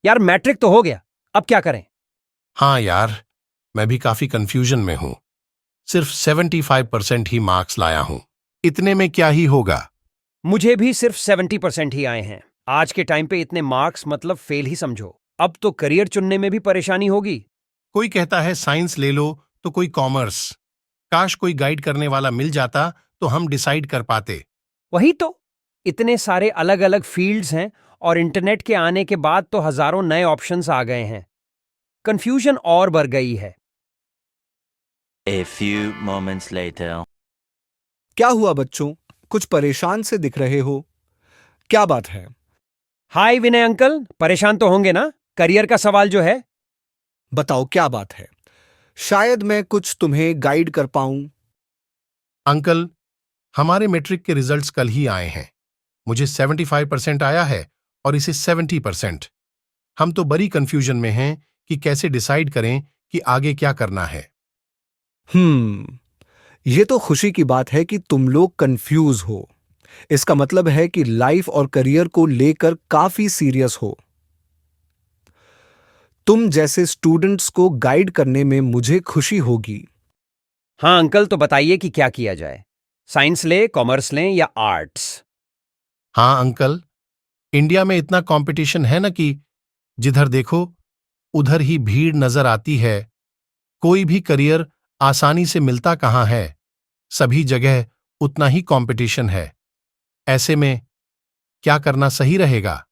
यार मैट्रिक तो हो गया, अब क्या करें? हाँ यार, मैं भी काफी कंफ्यूजन में हूं। सिर्फ 75% ही मार्क्स लाया हूं। इतने में क्या ही होगा। मुझे भी सिर्फ 70% ही आए हैं। आज के टाइम पे इतने मार्क्स मतलब फेल ही समझो। अब तो करियर चुनने में भी परेशानी होगी। कोई कहता है साइंस ले लो तो कोई कॉमर्स। काश कोई गाइड करने वाला मिल जाता तो हम डिसाइड कर पाते। वही तो, इतने सारे अलग अलग फील्ड्स हैं और इंटरनेट के आने के बाद तो हजारों नए ऑप्शंस आ गए हैं। कंफ्यूजन और बढ़ गई है। A few moments later. क्या हुआ बच्चों? कुछ परेशान से दिख रहे हो। क्या बात है? हाय विनय अंकल, परेशान तो होंगे ना? करियर का सवाल जो है। बताओ क्या बात है। शायद मैं कुछ तुम्हें गाइड कर पाऊं। अंकल, हमारे मैट्रिक के रिजल्ट्स कल ही आए हैं। मुझे 75% आया है और इसे 70%। हम तो बड़ी कंफ्यूजन में हैं कि कैसे डिसाइड करें कि आगे क्या करना है। ये तो खुशी की बात है कि तुम लोग कंफ्यूज हो। इसका मतलब है कि लाइफ और करियर को लेकर काफी सीरियस हो। तुम जैसे स्टूडेंट्स को गाइड करने में मुझे खुशी होगी। हाँ अंकल, तो बताइए कि क्या किया जाए। साइंस ले, कॉमर्स लें या आर्ट्स? हाँ अंकल, इंडिया में इतना कंपटीशन है ना कि जिधर देखो उधर ही भीड़ नजर आती है। कोई भी करियर आसानी से मिलता कहाँ है। सभी जगह उतना ही कंपटीशन है। ऐसे में क्या करना सही रहेगा?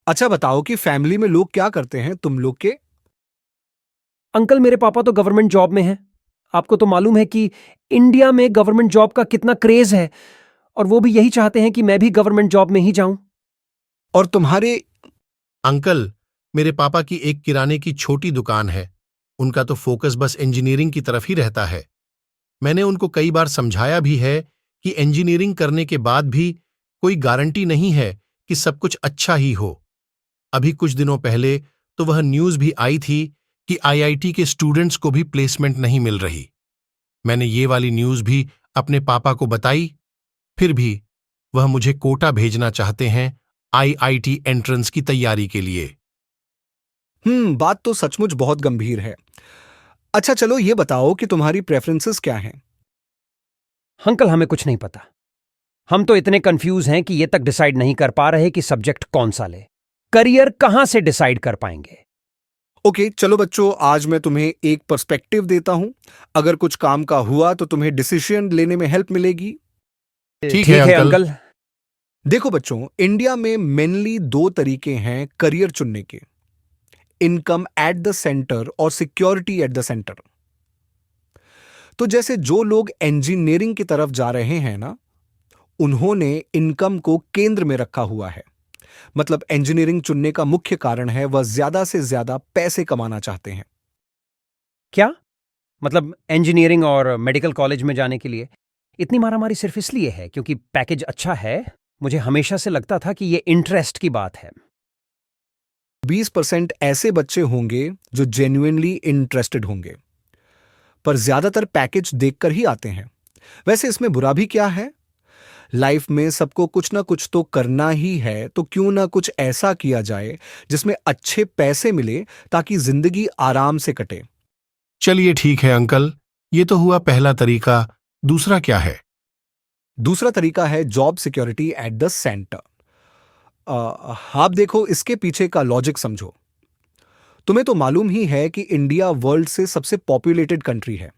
अच्छा बताओ कि फैमिली में लोग क्या करते हैं तुम लोग के? अंकल, मेरे पापा तो गवर्नमेंट जॉब में हैं। आपको तो मालूम है कि इंडिया में गवर्नमेंट जॉब का कितना क्रेज है, और वो भी यही चाहते हैं कि मैं भी गवर्नमेंट जॉब में ही जाऊं। और तुम्हारे? अंकल, मेरे पापा की एक किराने की छोटी दुकान है। उनका तो फोकस बस इंजीनियरिंग की तरफ ही रहता है। मैंने उनको कई बार समझाया भी है कि इंजीनियरिंग करने के बाद भी कोई गारंटी नहीं है कि सब कुछ अच्छा ही हो। अभी कुछ दिनों पहले तो वह न्यूज भी आई थी कि आईआईटी के स्टूडेंट्स को भी प्लेसमेंट नहीं मिल रही। मैंने ये वाली न्यूज भी अपने पापा को बताई, फिर भी वह मुझे कोटा भेजना चाहते हैं आईआईटी एंट्रेंस की तैयारी के लिए। बात तो सचमुच बहुत गंभीर है। अच्छा चलो ये बताओ कि तुम्हारी प्रेफरेंसेस क्या हैं? अंकल, हमें कुछ नहीं पता। हम तो इतने कंफ्यूज हैं कि ये तक डिसाइड नहीं कर पा रहे कि सब्जेक्ट कौन सा ले। करियर कहां से डिसाइड कर पाएंगे? ओके चलो बच्चों, आज मैं तुम्हें एक पर्सपेक्टिव देता हूं। अगर कुछ काम का हुआ तो तुम्हें डिसीजन लेने में हेल्प मिलेगी। ठीक है अंकल। देखो बच्चों, इंडिया में मेनली दो तरीके हैं करियर चुनने के। इनकम एट द सेंटर और सिक्योरिटी एट द सेंटर। तो जैसे जो लोग इंजीनियरिंग की तरफ जा रहे हैं ना, उन्होंने इनकम को केंद्र में रखा हुआ है। मतलब इंजीनियरिंग चुनने का मुख्य कारण है वह ज्यादा से ज्यादा पैसे कमाना चाहते हैं। क्या मतलब, इंजीनियरिंग और मेडिकल कॉलेज में जाने के लिए इतनी मारामारी सिर्फ इसलिए है क्योंकि पैकेज अच्छा है? मुझे हमेशा से लगता था कि ये इंटरेस्ट की बात है। 20% ऐसे बच्चे होंगे जो जेन्युइनली इंटरेस्टेड होंगे, पर ज्यादातर पैकेज देखकर ही आते हैं। वैसे इसमें बुरा भी क्या है? लाइफ में सबको कुछ ना कुछ तो करना ही है, तो क्यों ना कुछ ऐसा किया जाए जिसमें अच्छे पैसे मिले ताकि जिंदगी आराम से कटे। चलिए ठीक है अंकल, ये तो हुआ पहला तरीका। दूसरा क्या है? दूसरा तरीका है job security at the centre. आप देखो, इसके पीछे का लॉजिक समझो। तुम्हें तो मालूम ही है कि इंडिया वर्ल्ड से सबसे पॉपुलेटेड कंट्री है।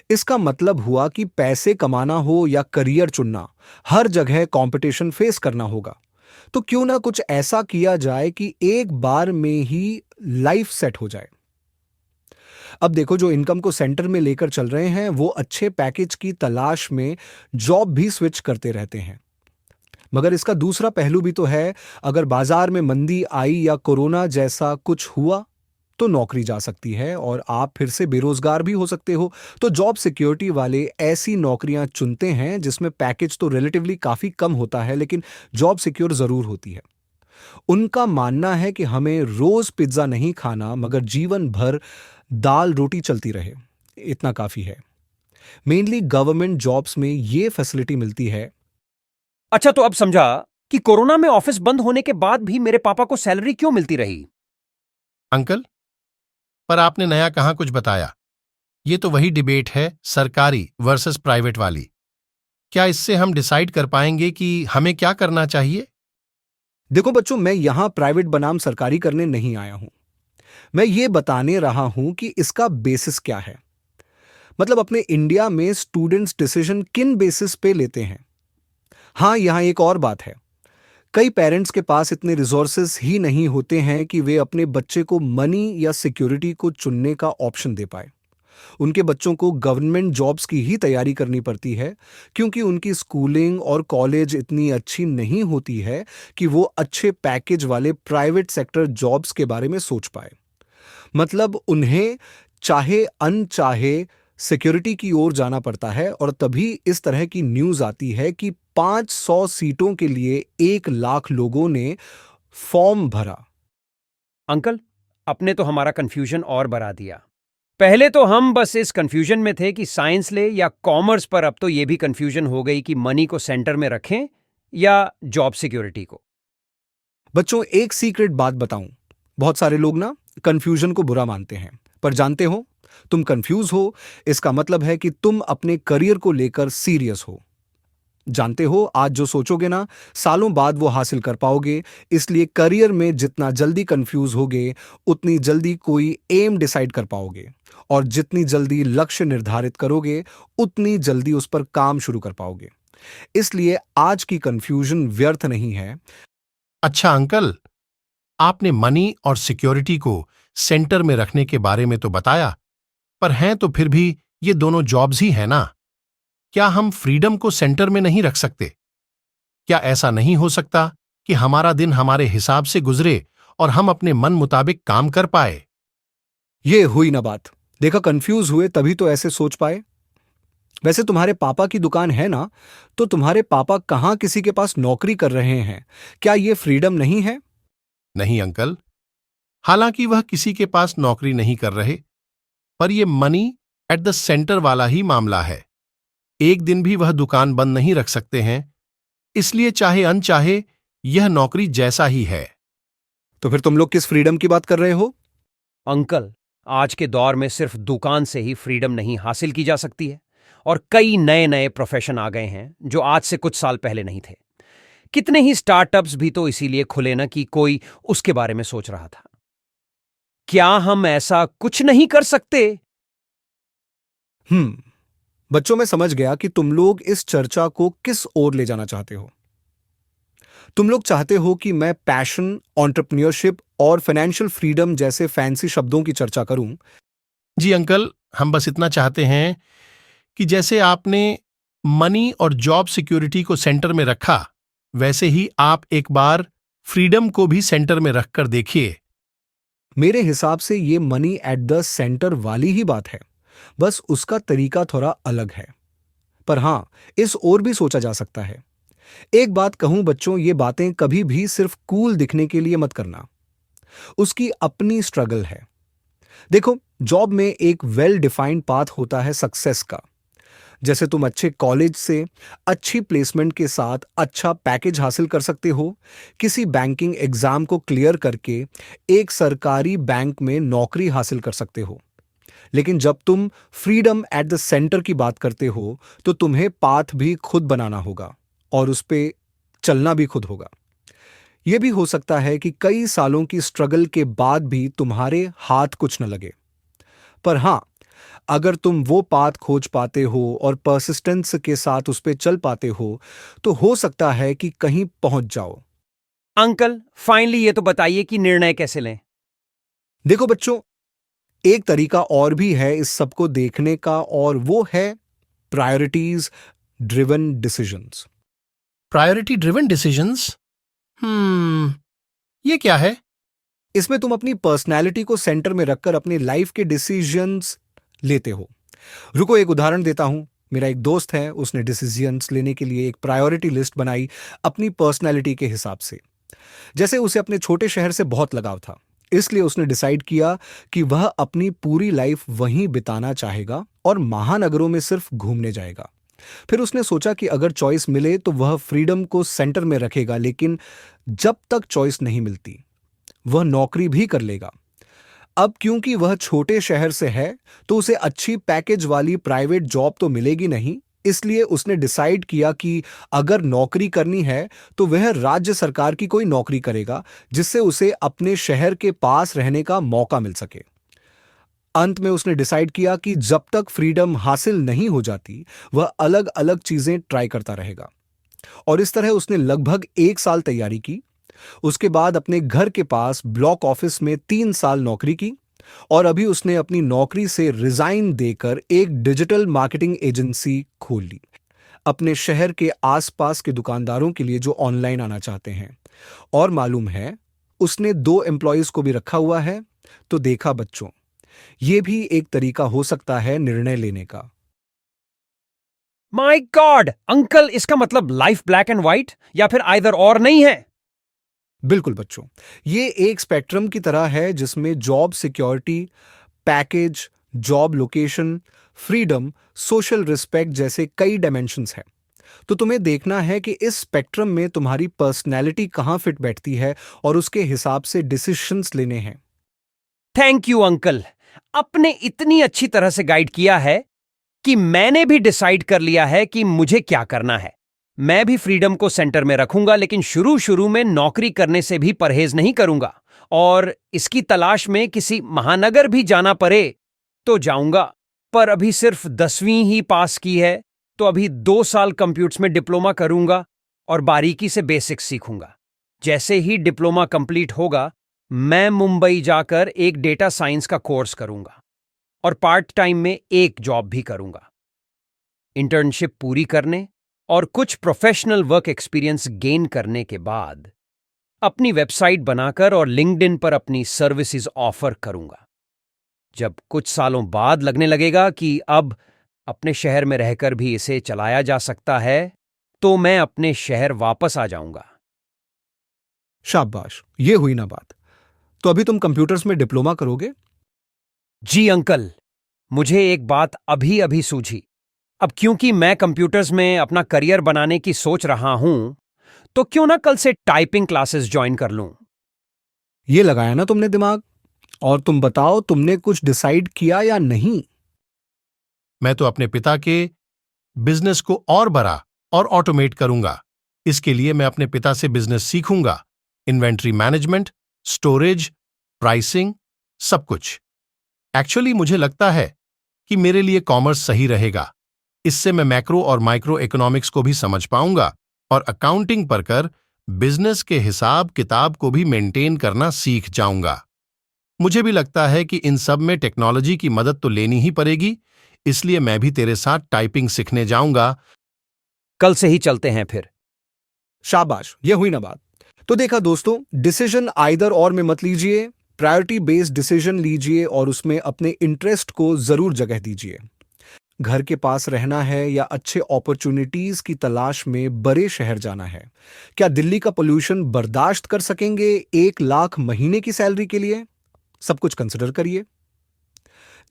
इसका मतलब हुआ कि पैसे कमाना हो या करियर चुनना, हर जगह कंपटीशन फेस करना होगा। तो क्यों ना कुछ ऐसा किया जाए कि एक बार में ही लाइफ सेट हो जाए। अब देखो, जो इनकम को सेंटर में लेकर चल रहे हैं वो अच्छे पैकेज की तलाश में जॉब भी स्विच करते रहते हैं। मगर इसका दूसरा पहलू भी तो है। अगर बाजार में मंदी आई या कोरोना जैसा कुछ हुआ तो नौकरी जा सकती है और आप फिर से बेरोजगार भी हो सकते हो। तो जॉब सिक्योरिटी वाले ऐसी नौकरियां चुनते हैं जिसमें पैकेज तो रिलेटिवली काफी कम होता है, लेकिन जॉब सिक्योर जरूर होती है। उनका मानना है कि हमें रोज पिज्जा नहीं खाना, मगर जीवन भर दाल रोटी चलती रहे, इतना काफी है। मेनली गवर्नमेंट जॉब्स में ये फैसिलिटी मिलती है। अच्छा, तो अब समझा कि कोरोना में ऑफिस बंद होने के बाद भी मेरे पापा को सैलरी क्यों मिलती रही। अंकल, पर आपने नया कहाँ कुछ बताया। ये तो वही डिबेट है, सरकारी वर्सेस प्राइवेट वाली। क्या इससे हम डिसाइड कर पाएंगे कि हमें क्या करना चाहिए? देखो बच्चों, मैं यहां प्राइवेट बनाम सरकारी करने नहीं आया हूं। मैं ये बताने रहा हूं कि इसका बेसिस क्या है। मतलब अपने इंडिया में स्टूडेंट्स डिसीजन किन बेसिस पे लेते हैं। हाँ, यहां एक और बात है। कई पेरेंट्स के पास इतने रिसोर्सेज ही नहीं होते हैं कि वे अपने बच्चे को मनी या सिक्योरिटी को चुनने का ऑप्शन दे पाए। उनके बच्चों को गवर्नमेंट जॉब्स की ही तैयारी करनी पड़ती है, क्योंकि उनकी स्कूलिंग और कॉलेज इतनी अच्छी नहीं होती है कि वो अच्छे पैकेज वाले प्राइवेट सेक्टर जॉब्स के बारे में सोच पाए। मतलब उन्हें चाहे अनचाहे सिक्योरिटी की ओर जाना पड़ता है, और तभी इस तरह की न्यूज आती है कि 500 सीटों के लिए 1 लाख लोगों ने फॉर्म भरा। अंकल, आपने तो हमारा कंफ्यूजन और बढ़ा दिया। पहले तो हम बस इस कंफ्यूजन में थे कि साइंस ले या कॉमर्स, पर अब तो ये भी कंफ्यूजन हो गई कि मनी को सेंटर में रखें या जॉब सिक्योरिटी को। बच्चों, एक सीक्रेट बात बताऊं। बहुत सारे लोग ना कंफ्यूजन को बुरा मानते हैं, पर जानते हो, तुम कंफ्यूज हो इसका मतलब है कि तुम अपने करियर को लेकर सीरियस हो। जानते हो, आज जो सोचोगे ना, सालों बाद वो हासिल कर पाओगे। इसलिए करियर में जितना जल्दी कंफ्यूज होगे, उतनी जल्दी कोई एम डिसाइड कर पाओगे, और जितनी जल्दी लक्ष्य निर्धारित करोगे, उतनी जल्दी उस पर काम शुरू कर पाओगे। इसलिए आज की कंफ्यूजन व्यर्थ नहीं है। अच्छा अंकल, आपने मनी और सिक्योरिटी को सेंटर में रखने के बारे में तो बताया, पर हैं तो फिर भी ये दोनों जॉब्स ही हैं ना। क्या हम फ्रीडम को सेंटर में नहीं रख सकते? क्या ऐसा नहीं हो सकता कि हमारा दिन हमारे हिसाब से गुजरे और हम अपने मन मुताबिक काम कर पाए? ये हुई ना बात। देखा, कंफ्यूज हुए तभी तो ऐसे सोच पाए। वैसे तुम्हारे पापा की दुकान है ना, तो तुम्हारे पापा कहाँ किसी के पास नौकरी कर रहे हैं? क्या ये फ्रीडम नहीं है? नहीं अंकल, हालांकि वह किसी के पास नौकरी नहीं कर रहे, पर यह मनी एट द सेंटर वाला ही मामला है। एक दिन भी वह दुकान बंद नहीं रख सकते हैं, इसलिए चाहे अनचाहे यह नौकरी जैसा ही है। तो फिर तुम लोग किस फ्रीडम की बात कर रहे हो? अंकल, आज के दौर में सिर्फ दुकान से ही फ्रीडम नहीं हासिल की जा सकती है, और कई नए नए प्रोफेशन आ गए हैं जो आज से कुछ साल पहले नहीं थे। कितने ही स्टार्टअप्स भी तो इसीलिए खुले ना कि कोई उसके बारे में सोच रहा था। क्या हम ऐसा कुछ नहीं कर सकते? बच्चों, मैं समझ गया कि तुम लोग इस चर्चा को किस ओर ले जाना चाहते हो। तुम लोग चाहते हो कि मैं पैशन, एंटरप्रेन्योरशिप और फाइनेंशियल फ्रीडम जैसे फैंसी शब्दों की चर्चा करूं। जी अंकल, हम बस इतना चाहते हैं कि जैसे आपने मनी और जॉब सिक्योरिटी को सेंटर में रखा, वैसे ही आप एक बार फ्रीडम को भी सेंटर में रखकर देखिए। मेरे हिसाब से ये मनी एट द सेंटर वाली ही बात है, बस उसका तरीका थोड़ा अलग है। पर हां, इस ओर भी सोचा जा सकता है। एक बात कहूं बच्चों, ये बातें कभी भी सिर्फ कूल दिखने के लिए मत करना। उसकी अपनी स्ट्रगल है। देखो, जॉब में एक वेल डिफाइंड पाथ होता है सक्सेस का। जैसे तुम अच्छे कॉलेज से अच्छी प्लेसमेंट के साथ अच्छा पैकेज हासिल कर सकते हो, किसी बैंकिंग एग्जाम को क्लियर करके एक सरकारी बैंक में नौकरी हासिल कर सकते हो। लेकिन जब तुम फ्रीडम एट द सेंटर की बात करते हो, तो तुम्हें पाथ भी खुद बनाना होगा, और उस पे चलना भी खुद होगा। यह भी हो सकता है कि कई सालों की स्ट्रगल के बाद भी तुम्हारे हाथ कुछ न लगे। पर हां, अगर तुम वो पाथ खोज पाते हो और परसिस्टेंस के साथ उस पे चल पाते हो, तो हो सकता है कि कहीं पहुंच जाओ। अंकल, फाइनली ये तो बताइए कि निर्णय कैसे लें? देखो बच्चों, एक तरीका और भी है इस सबको देखने का, और वो है priorities driven decisions. Priority driven decisions? ये क्या है? इसमें तुम अपनी पर्सनैलिटी को सेंटर में रखकर अपनी लाइफ के डिसीजंस लेते हो। रुको, एक उदाहरण देता हूं। मेरा एक दोस्त है, उसने डिसीजंस लेने के लिए एक प्रायोरिटी लिस्ट बनाई अपनी पर्सनैलिटी के हिसाब से। जैसे उसे अपने छोटे शहर से बहुत लगाव था, इसलिए उसने डिसाइड किया कि वह अपनी पूरी लाइफ वहीं बिताना चाहेगा और महानगरों में सिर्फ घूमने जाएगा। फिर उसने सोचा कि अगर चॉइस मिले तो वह फ्रीडम को सेंटर में रखेगा, लेकिन जब तक चॉइस नहीं मिलती, वह नौकरी भी कर लेगा। अब क्योंकि वह छोटे शहर से है तो उसे अच्छी पैकेज वाली प्राइवेट जॉब तो मिलेगी नहीं, इसलिए उसने डिसाइड किया कि अगर नौकरी करनी है तो वह राज्य सरकार की कोई नौकरी करेगा जिससे उसे अपने शहर के पास रहने का मौका मिल सके। अंत में उसने डिसाइड किया कि जब तक फ्रीडम हासिल नहीं हो जाती वह अलग अलग चीजें ट्राई करता रहेगा। और इस तरह उसने लगभग 1 साल तैयारी की। उसके बाद अपने घर के पास ब्लॉक ऑफिस में 3 साल नौकरी की और अभी उसने अपनी नौकरी से रिजाइन देकर एक डिजिटल मार्केटिंग एजेंसी खोल ली अपने शहर के आसपास के दुकानदारों के लिए जो ऑनलाइन आना चाहते हैं। और मालूम है उसने 2 एम्प्लॉयज को भी रखा हुआ है। तो देखा बच्चों, यह भी एक तरीका हो सकता है निर्णय लेने का। माय गॉड अंकल, इसका मतलब लाइफ ब्लैक एंड व्हाइट या फिर आइदर और नहीं है? बिल्कुल बच्चों, ये एक स्पेक्ट्रम की तरह है जिसमें job security, package, job location, freedom, social respect जैसे कई डायमेंशंस हैं। तो तुम्हें देखना है कि इस स्पेक्ट्रम में तुम्हारी पर्सनैलिटी कहाँ फिट बैठती है और उसके हिसाब से डिसीजंस लेने हैं। थैंक यू अंकल, आपने इतनी अच्छी तरह से गाइड किया है कि मैंने भी डिसाइड कर लिया है कि मुझे क्या करना है। मैं भी फ्रीडम को सेंटर में रखूंगा, लेकिन शुरू शुरू में नौकरी करने से भी परहेज नहीं करूंगा और इसकी तलाश में किसी महानगर भी जाना पड़े तो जाऊंगा। पर अभी सिर्फ 10वीं ही पास की है, तो अभी 2 साल कंप्यूटर्स में डिप्लोमा करूंगा और बारीकी से बेसिक्स सीखूंगा। जैसे ही डिप्लोमा कंप्लीट होगा मैं मुंबई जाकर एक डेटा साइंस का कोर्स करूंगा और पार्ट टाइम में एक जॉब भी करूंगा। इंटर्नशिप पूरी करने और कुछ प्रोफेशनल वर्क एक्सपीरियंस गेन करने के बाद अपनी वेबसाइट बनाकर और लिंक्डइन पर अपनी सर्विसेज ऑफर करूंगा। जब कुछ सालों बाद लगने लगेगा कि अब अपने शहर में रहकर भी इसे चलाया जा सकता है, तो मैं अपने शहर वापस आ जाऊंगा। शाबाश, ये हुई ना बात। तो अभी तुम कंप्यूटर्स में डिप्लोमा करोगे? जी अंकल, मुझे एक बात अभी अभी सूझी। अब क्योंकि मैं कंप्यूटर्स में अपना करियर बनाने की सोच रहा हूं, तो क्यों ना कल से टाइपिंग क्लासेस ज्वाइन कर लूं। ये लगाया ना तुमने दिमाग। और तुम बताओ, तुमने कुछ डिसाइड किया या नहीं? मैं तो अपने पिता के बिजनेस को और बड़ा और ऑटोमेट करूंगा। इसके लिए मैं अपने पिता से बिजनेस सीखूंगा, इन्वेंट्री मैनेजमेंट, स्टोरेज, प्राइसिंग, सब कुछ। एक्चुअली मुझे लगता है कि मेरे लिए कॉमर्स सही रहेगा। इससे मैं मैक्रो और माइक्रो इकोनॉमिक्स को भी समझ पाऊंगा और अकाउंटिंग पर कर बिजनेस के हिसाब किताब को भी मेंटेन करना सीख जाऊंगा। मुझे भी लगता है कि इन सब में टेक्नोलॉजी की मदद तो लेनी ही पड़ेगी, इसलिए मैं भी तेरे साथ टाइपिंग सीखने जाऊंगा। कल से ही चलते हैं फिर। शाबाश, ये हुई ना बात। तो देखा दोस्तों, डिसीजन आइदर और में मत लीजिए, प्रायोरिटी बेस्ड डिसीजन लीजिए और उसमें अपने इंटरेस्ट को जरूर जगह दीजिए। घर के पास रहना है या अच्छे अपॉर्चुनिटीज की तलाश में बड़े शहर जाना है? क्या दिल्ली का पोल्यूशन बर्दाश्त कर सकेंगे 1 लाख महीने की सैलरी के लिए? सब कुछ कंसिडर करिए।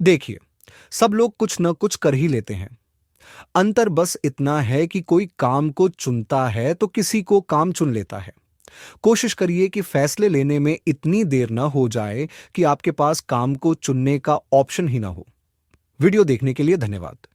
देखिए, सब लोग कुछ न कुछ कर ही लेते हैं। अंतर बस इतना है कि कोई काम को चुनता है तो किसी को काम चुन लेता है। कोशिश करिए कि फैसले लेने में इतनी देर ना हो जाए कि आपके पास काम को चुनने का ऑप्शन ही ना हो। वीडियो देखने के लिए धन्यवाद।